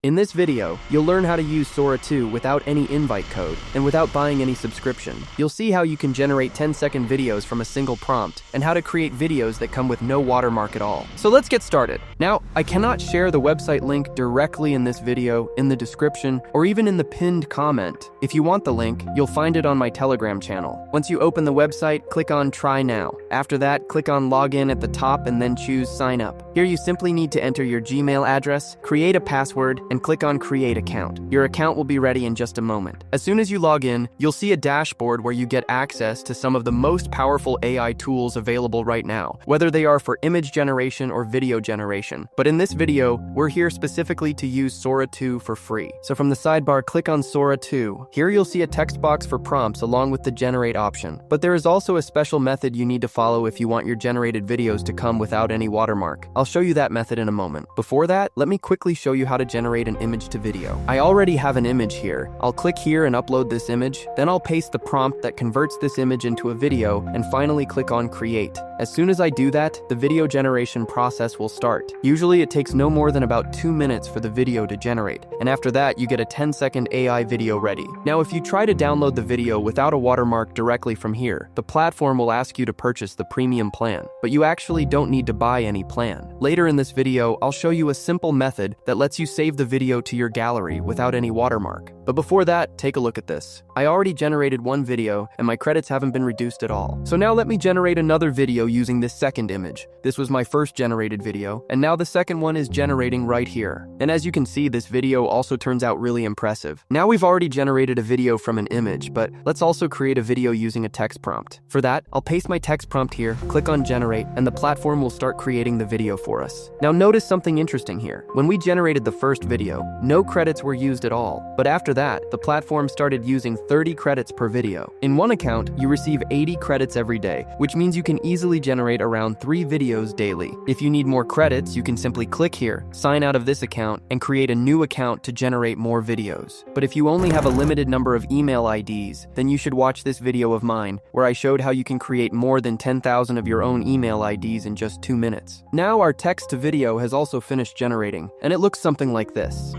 In this video, you'll learn how to use Sora 2 without any invite code and without buying any subscription. You'll see how you can generate 10-second videos from a single prompt and how to create videos that come with no watermark at all. So let's get started. Now, I cannot share the website link directly in this video, in the description, or even in the pinned comment. If you want the link, you'll find it on my Telegram channel. Once you open the website, click on Try Now. After that, click on Login at the top and then choose Sign Up. Here you simply need to enter your Gmail address, create a password, and click on Create Account. Your account will be ready in just a moment. As soon as you log in, you'll see a dashboard where you get access to some of the most powerful AI tools available right now, whether they are for image generation or video generation. But in this video, we're here specifically to use Sora 2 for free. So from the sidebar, click on Sora 2. Here you'll see a text box for prompts along with the generate option. But there is also a special method you need to follow if you want your generated videos to come without any watermark. I'll show you that method in a moment. Before that, let me quickly show you how to generate an image to video. I already have an image here. I'll click here and upload this image. Then I'll paste the prompt that converts this image into a video and finally click on Create. As soon as I do that, the video generation process will start. Usually it takes no more than about 2 minutes for the video to generate. And after that, you get a 10-second AI video ready. Now, if you try to download the video without a watermark directly from here, the platform will ask you to purchase the premium plan. But you actually don't need to buy any plan. Later in this video, I'll show you a simple method that lets you save the video to your gallery without any watermark. But before that, take a look at this. I already generated one video and my credits haven't been reduced at all. So now let me generate another video using this second image. This was my first generated video, and now the second one is generating right here. And as you can see, this video also turns out really impressive. Now we've already generated a video from an image, but let's also create a video using a text prompt. For that, I'll paste my text prompt here, click on generate, and the platform will start creating the video for us. Now notice something interesting here. When we generated the first video, no credits were used at all. But after that, the platform started using 30 credits per video. In one account, you receive 80 credits every day, which means you can easily generate around 3 videos daily. If you need more credits, you can simply click here, sign out of this account, and create a new account to generate more videos. But if you only have a limited number of email IDs, then you should watch this video of mine, where I showed how you can create more than 10,000 of your own email IDs in just 2 minutes. Now our text to video has also finished generating, and it looks something like this.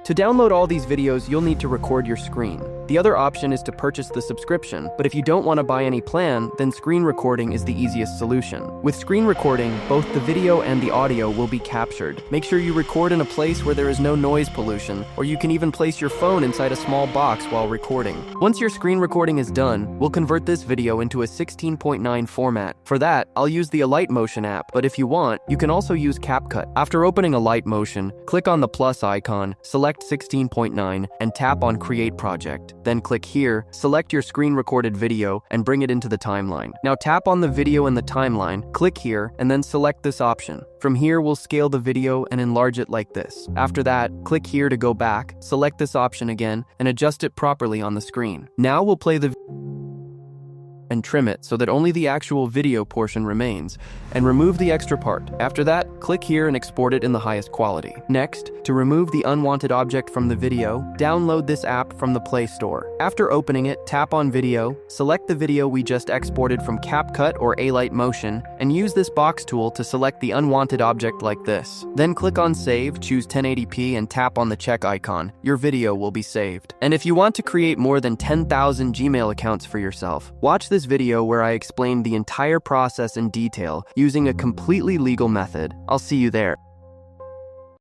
To download all these videos, you'll need to record your screen. The other option is to purchase the subscription, but if you don't want to buy any plan, then screen recording is the easiest solution. With screen recording, both the video and the audio will be captured. Make sure you record in a place where there is no noise pollution, or you can even place your phone inside a small box while recording. Once your screen recording is done, we'll convert this video into a 16:9 format. For that, I'll use the Alight Motion app, but if you want, you can also use CapCut. After opening Alight Motion, click on the plus icon, select 16:9, and tap on Create Project. Then click here, select your screen recorded video, and bring it into the timeline. Now tap on the video in the timeline, click here, and then select this option. From here, we'll scale the video and enlarge it like this. After that, click here to go back, select this option again, and adjust it properly on the screen. Now we'll play the and trim it so that only the actual video portion remains, and remove the extra part. After that, click here and export it in the highest quality. Next, to remove the unwanted object from the video, download this app from the Play Store. After opening it, tap on Video, select the video we just exported from CapCut or Alight Motion, and use this box tool to select the unwanted object like this. Then click on Save, choose 1080p, and tap on the check icon. Your video will be saved. And if you want to create more than 10,000 Gmail accounts for yourself, watch this video where I explain the entire process in detail using a completely legal method. I'll see you there.